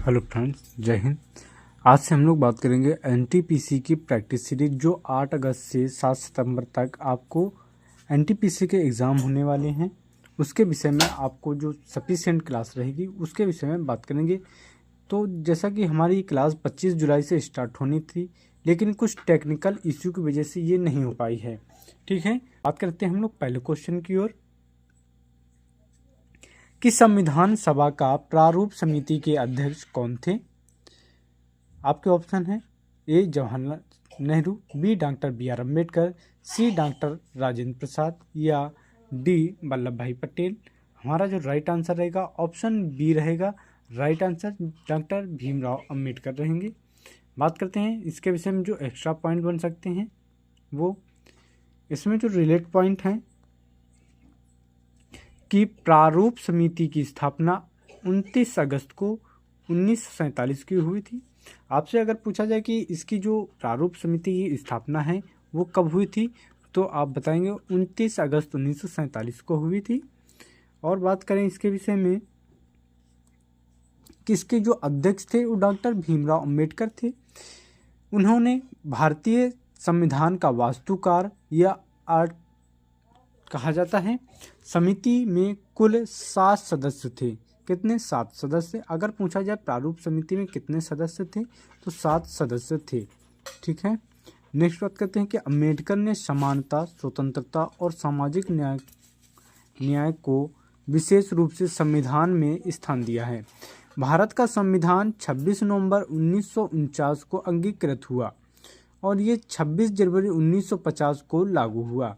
Hello friends, जय हिंद। आज से हम लोग बात करेंगे एनटीपीसी की प्रैक्टिस सीरीज जो 8 अगस्त से 7 सितंबर तक आपको एनटीपीसी के एग्ज़ाम होने वाले हैं। उसके विषय में आपको जो सफिशिएंट क्लास रहेगी उसके विषय में बात करेंगे। तो जैसा कि हमारी क्लास 25 जुलाई से स्टार्ट होनी थी, लेकिन कुछ टेक्निकल इश्यू की वजह से ये नहीं हो पाई है। ठीक है, बात करते हैं हम लोग पहले क्वेश्चन की ओर कि संविधान सभा का प्रारूप समिति के अध्यक्ष कौन थे। आपके ऑप्शन है A Jawaharlal Nehru, B doctor B R Ambedkar, C doctor Rajendra Prasad या डी वल्लभ भाई पटेल। हमारा जो राइट आंसर रहेगा ऑप्शन बी रहेगा। Right answer doctor Bhimrao Ambedkar रहेंगे। बात करते हैं इसके विषय में जो एक्स्ट्रा पॉइंट बन सकते हैं वो इसमें जो रिलेट पॉइंट हैं कि प्रारूप समिति की स्थापना 29 अगस्त को 1947 की हुई थी। आपसे अगर पूछा जाए कि इसकी जो प्रारूप समिति की स्थापना है वो कब हुई थी, तो आप बताएंगे 29 अगस्त 1947 को हुई थी। और बात करें इसके विषय में कि इसके जो अध्यक्ष थे वो डॉक्टर भीमराव अम्बेडकर थे। उन्होंने भारतीय संविधान का वास्तुकार या आर्ट कहा जाता है। समिति में कुल 7 सदस्य थे। कितने? 7 सदस्य। अगर पूछा जाए प्रारूप समिति में कितने सदस्य थे, तो 7 सदस्य थे। ठीक है, नेक्स्ट बात करते हैं कि अम्बेडकर ने समानता, स्वतंत्रता और सामाजिक न्याय को विशेष रूप से संविधान में स्थान दिया है। भारत का संविधान 26 नवंबर 1949 को अंगीकृत हुआ और ये 26 जनवरी 1950 को लागू हुआ।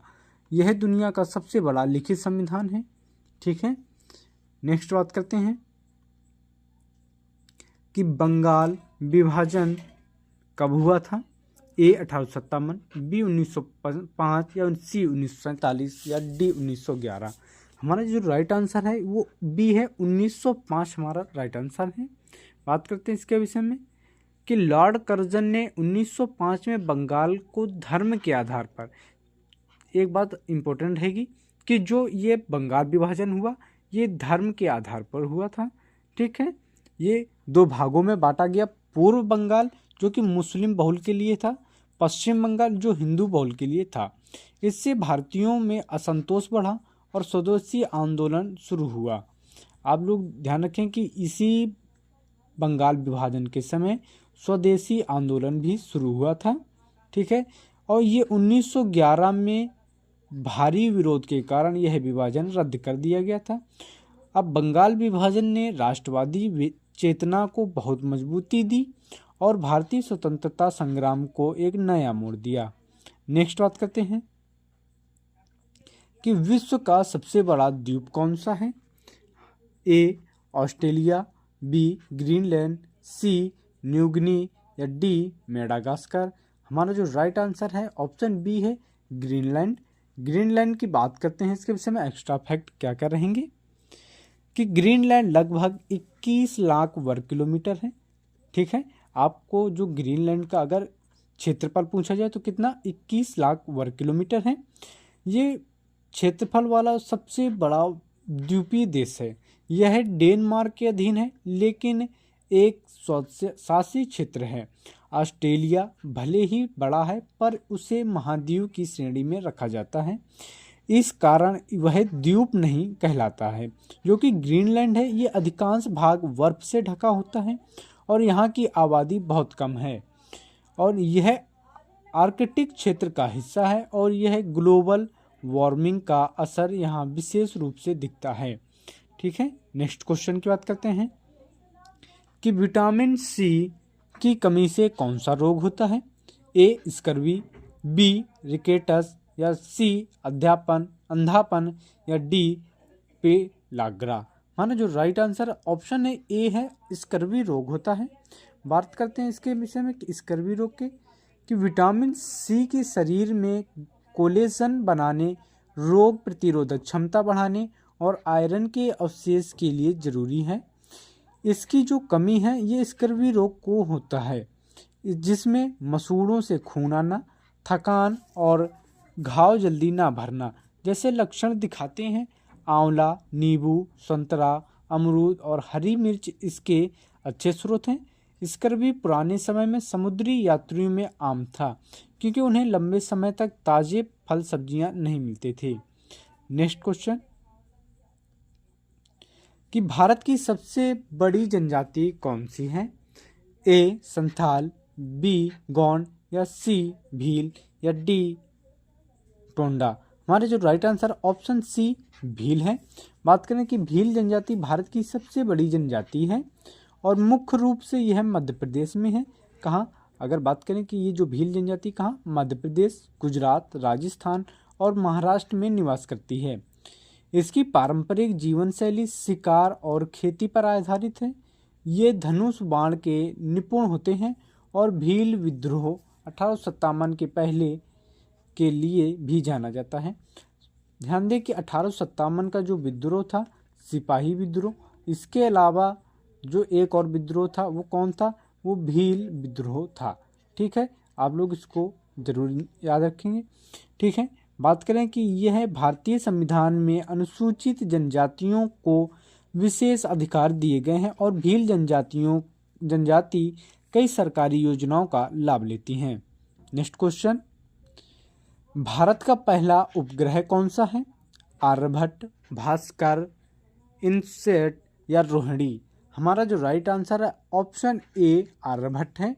यह दुनिया का सबसे बड़ा लिखित संविधान है। ठीक है, नेक्स्ट बात करते हैं कि बंगाल विभाजन कब हुआ था। ए 1857, बी 1905 या सी 1947 या डी 1911। हमारा जो राइट आंसर है वो बी है, 1905 हमारा राइट आंसर है। बात करते हैं इसके विषय में कि लॉर्ड कर्जन ने 1905 में बंगाल को धर्म के आधार पर, एक बात इम्पोर्टेंट रहेगी कि जो ये बंगाल विभाजन हुआ ये धर्म के आधार पर हुआ था। ठीक है, ये 2 भागों में बांटा गया। पूर्व बंगाल जो कि मुस्लिम बहुल के लिए था, पश्चिम बंगाल जो हिंदू बहुल के लिए था। इससे भारतीयों में असंतोष बढ़ा और स्वदेशी आंदोलन शुरू हुआ। आप लोग ध्यान रखें कि इसी बंगाल विभाजन के समय स्वदेशी आंदोलन भी शुरू हुआ था। ठीक है, और ये 1911 में भारी विरोध के कारण यह विभाजन रद्द कर दिया गया था। अब बंगाल विभाजन ने राष्ट्रवादी चेतना को बहुत मजबूती दी और भारतीय स्वतंत्रता संग्राम को एक नया मोड़ दिया। नेक्स्ट बात करते हैं कि विश्व का सबसे बड़ा द्वीप कौन सा है। A Australia, B Greenland, C New Guinea या डी मेडागास्कर। हमारा जो राइट आंसर है ऑप्शन बी है, ग्रीनलैंड। ग्रीनलैंड की बात करते हैं, इसके विषय में एक्स्ट्रा फैक्ट क्या क्या रहेंगे कि ग्रीनलैंड लगभग 21 लाख वर्ग किलोमीटर है। ठीक है, आपको जो ग्रीनलैंड का अगर क्षेत्रफल पूछा जाए तो कितना, 21 लाख वर्ग किलोमीटर है। ये क्षेत्रफल वाला सबसे बड़ा द्वीपीय देश है। यह डेनमार्क के अधीन है, लेकिन एक शासी क्षेत्र है। ऑस्ट्रेलिया भले ही बड़ा है पर उसे महाद्वीप की श्रेणी में रखा जाता है, इस कारण वह द्वीप नहीं कहलाता है। जो कि ग्रीनलैंड है ये अधिकांश भाग बर्फ से ढका होता है और यहाँ की आबादी बहुत कम है और यह आर्कटिक क्षेत्र का हिस्सा है और यह ग्लोबल वार्मिंग का असर यहाँ विशेष रूप से दिखता है। ठीक है, नेक्स्ट क्वेश्चन की बात करते हैं कि विटामिन सी की कमी से कौन सा रोग होता है। ए स्कर्वी, बी रिकेटस या सी अंधापन या डी पेलाग्रा। माना जो राइट आंसर ऑप्शन है ए है, स्कर्वी रोग होता है। बात करते हैं इसके विषय में कि स्कर्वी रोग के कि विटामिन सी की शरीर में कोलेजन बनाने, रोग प्रतिरोधक क्षमता बढ़ाने और आयरन के अवशेष के लिए जरूरी है। इसकी जो कमी है ये स्कर्वी रोग को होता है, जिसमें मसूड़ों से खून आना, थकान और घाव जल्दी ना भरना जैसे लक्षण दिखाते हैं। आंवला, नींबू, संतरा, अमरूद और हरी मिर्च इसके अच्छे स्रोत हैं। स्कर भी पुराने समय में समुद्री यात्रियों में आम था, क्योंकि उन्हें लंबे समय तक ताजे फल सब्जियां नहीं मिलते थे। नेक्स्ट क्वेश्चन कि भारत की सबसे बड़ी जनजाति कौन सी है? ए संथाल, बी गोंड, या सी भील, या डी टोंडा। हमारे जो right answer option C Bhil है। बात करें कि भील जनजाति भारत की सबसे बड़ी जनजाति है और मुख्य रूप से यह मध्य प्रदेश में है। कहाँ? अगर बात करें कि ये जो भील जनजाति कहाँ? मध्य प्रदेश, गुजरात, राजस्थान और महाराष्ट्र में निवास करती है। इसकी पारंपरिक जीवन शैली शिकार और खेती पर आधारित है। ये धनुष बाण के निपुण होते हैं और भील विद्रोह 1857 के पहले के लिए भी जाना जाता है। ध्यान दें कि 1857 का जो विद्रोह था सिपाही विद्रोह, इसके अलावा जो एक और विद्रोह था वो कौन था? वो भील विद्रोह था। ठीक है, आप लोग इसको जरूर याद रखेंगे। ठीक है, बात करें कि यह भारतीय संविधान में अनुसूचित जनजातियों को विशेष अधिकार दिए गए हैं और भील जनजाति कई सरकारी योजनाओं का लाभ लेती हैं। नेक्स्ट क्वेश्चन, भारत का पहला उपग्रह कौन सा है? आर्यभट्ट, भास्कर, इनसैट या रोहिणी। हमारा जो राइट आंसर है ऑप्शन ए आर्यभट्ट है।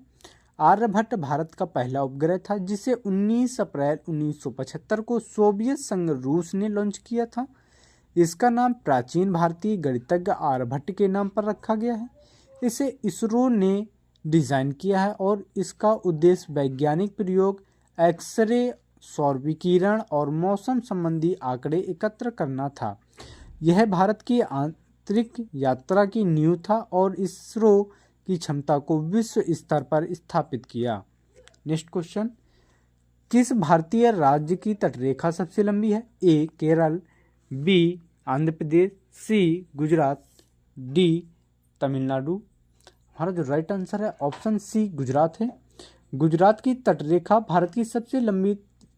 आर्यभट्ट भारत का पहला उपग्रह था जिसे 19 अप्रैल 1975 को सोवियत संघ रूस ने लॉन्च किया था। इसका नाम प्राचीन भारतीय गणितज्ञ आर्यभट्ट के नाम पर रखा गया है। इसे इसरो ने डिज़ाइन किया है और इसका उद्देश्य वैज्ञानिक प्रयोग, एक्सरे, सौर विकिरण और मौसम संबंधी आंकड़े एकत्र करना था। यह भारत की आंतरिक यात्रा की नींव था और इसरो की क्षमता को विश्व स्तर पर स्थापित किया। नेक्स्ट क्वेश्चन, किस भारतीय राज्य की तटरेखा सबसे लंबी है? ए केरल, बी आंध्र प्रदेश, सी गुजरात, डी तमिलनाडु। हमारा जो राइट आंसर है ऑप्शन सी गुजरात है। गुजरात की तटरेखा भारत की सबसे लंबी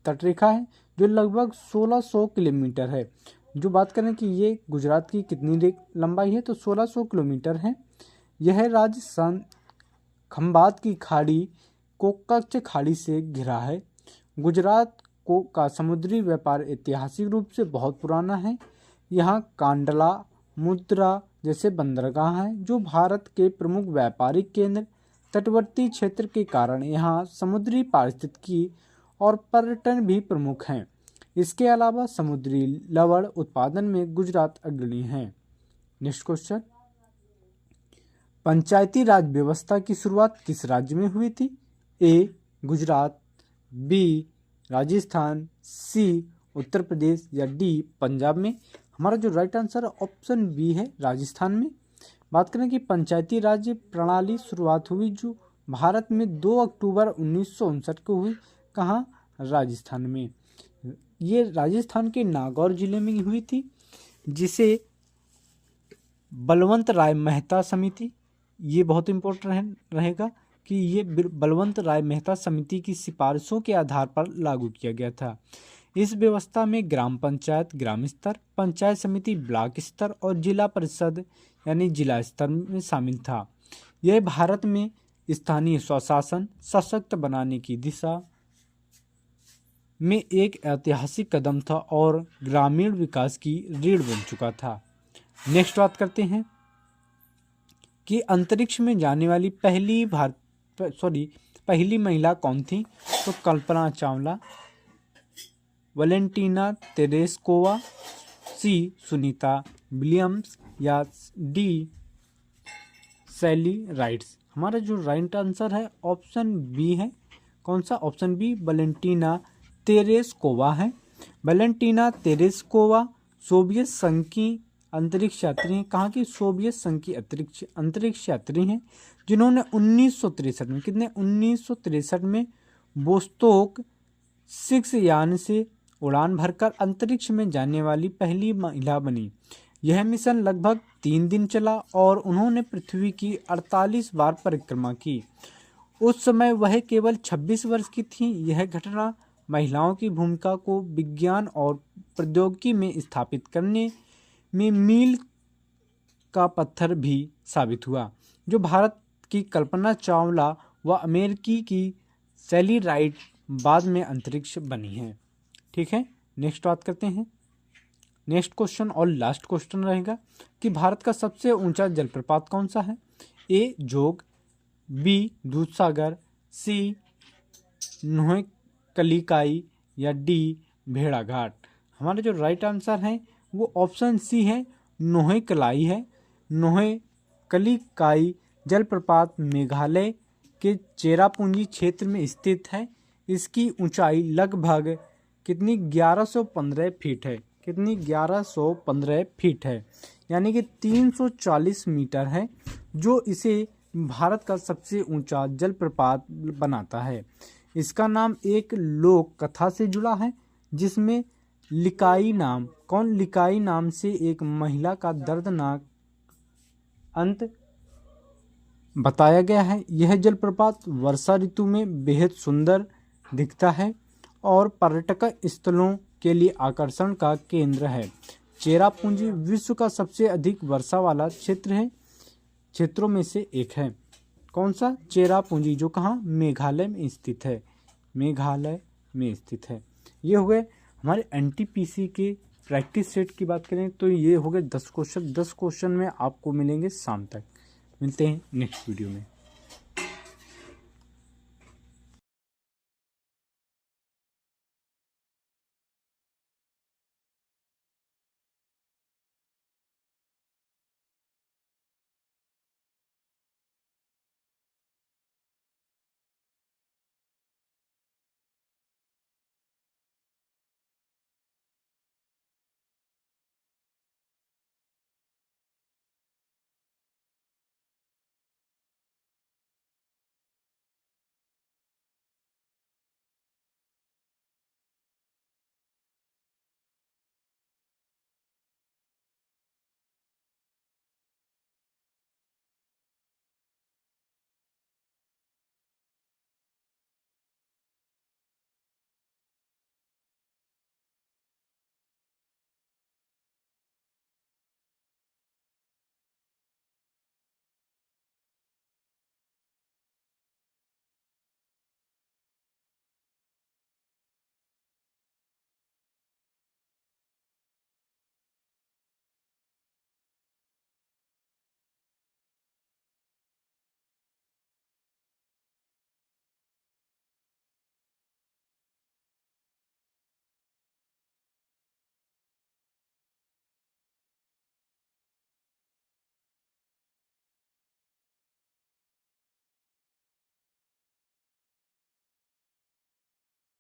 तटरेखा है जो लगभग 1600 किलोमीटर है। जो बात करें कि ये गुजरात की कितनी लंबाई है तो 1600 किलोमीटर है। यह राज्य खंबात की खाड़ी को कच्छ खाड़ी से घिरा है। गुजरात का समुद्री व्यापार ऐतिहासिक रूप से बहुत पुराना है। यहाँ कांडला, मुद्रा जैसे बंदरगाह हैं जो भारत के प्रमुख व्यापारिक केंद्र। तटवर्ती क्षेत्र के कारण यहाँ समुद्री पारिस्थितिकी और पर्यटन भी प्रमुख हैं। इसके अलावा समुद्री लवण उत्पादन में गुजरात अग्रणी है। नेक्स्ट क्वेश्चन, पंचायती राज व्यवस्था की शुरुआत किस राज्य में हुई थी? ए गुजरात, बी राजस्थान, सी उत्तर प्रदेश या डी पंजाब में। हमारा जो राइट आंसर ऑप्शन बी है राजस्थान में। बात करें कि पंचायती राज प्रणाली शुरुआत हुई जो भारत में 2 अक्टूबर 1959 को हुई। कहाँ? राजस्थान में। ये राजस्थान के नागौर जिले में हुई थी, जिसे बलवंत राय मेहता समिति, ये बहुत इम्पोर्टेंट रहेगा कि ये बलवंत राय मेहता समिति की सिफारिशों के आधार पर लागू किया गया था। इस व्यवस्था में ग्राम पंचायत ग्राम स्तर, पंचायत समिति ब्लॉक स्तर और जिला परिषद यानी जिला स्तर में शामिल था। यह भारत में स्थानीय स्वशासन सशक्त बनाने की दिशा में एक ऐतिहासिक कदम था और ग्रामीण विकास की रीढ़ बन चुका था। नेक्स्ट बात करते हैं कि अंतरिक्ष में जाने वाली पहली महिला कौन थी? तो कल्पना चावला, वैलेंटीना तेरेस्कोवा, सी सुनीता विलियम्स या डी सैली राइट्स। हमारा जो राइट आंसर है ऑप्शन बी है। कौन सा? ऑप्शन बी वैलेंटीना तेरेस्कोवा है। वैलेंटीना तेरेस्कोवा सोवियत संघ की अंतरिक्ष यात्री हैं। कहाँ की? सोवियत संघ की अंतरिक्ष यात्री हैं जिन्होंने 1963 में 1963 में वोस्तोक 6 यान से उड़ान भरकर अंतरिक्ष में जाने वाली पहली महिला बनी। यह मिशन लगभग 3 दिन चला और उन्होंने पृथ्वी की 48 बार परिक्रमा की। उस समय वह केवल 26 वर्ष की थीं। यह घटना महिलाओं की भूमिका को विज्ञान और प्रौद्योगिकी में स्थापित करने में मील का पत्थर भी साबित हुआ। जो भारत की कल्पना चावला व अमेरिकी की सैली राइड बाद में अंतरिक्ष बनी है। ठीक है, नेक्स्ट बात करते हैं। नेक्स्ट क्वेश्चन और लास्ट क्वेश्चन रहेगा कि भारत का सबसे ऊंचा जलप्रपात कौन सा है? ए जोग, बी दूधसागर, सी नोहकलिकाई या डी भेड़ाघाट। हमारा जो राइट आंसर है वो ऑप्शन सी है, नोहकलाई है। नोहकलिकाई जलप्रपात मेघालय के चेरापूंजी क्षेत्र में स्थित है। इसकी ऊंचाई लगभग कितनी 1115 फीट है। कितनी 1115 फीट है, यानी कि 340 मीटर है, जो इसे भारत का सबसे ऊंचा जलप्रपात बनाता है। इसका नाम एक लोक कथा से जुड़ा है, जिसमें लिकाई नाम से एक महिला का दर्दनाक अंत बताया गया है। यह जलप्रपात वर्षा ऋतु में बेहद सुंदर दिखता है और पर्यटक स्थलों के लिए आकर्षण का केंद्र है। चेरापूंजी विश्व का सबसे अधिक वर्षा वाला क्षेत्रों में से एक है। कौन सा? चेरापूंजी, जो कहाँ? मेघालय में स्थित है। मेघालय में स्थित है। ये हो गए हमारे एनटीपीसी के प्रैक्टिस सेट की बात करें तो ये हो गए 10 क्वेश्चन। 10 क्वेश्चन में आपको मिलेंगे शाम तक। मिलते हैं नेक्स्ट वीडियो में।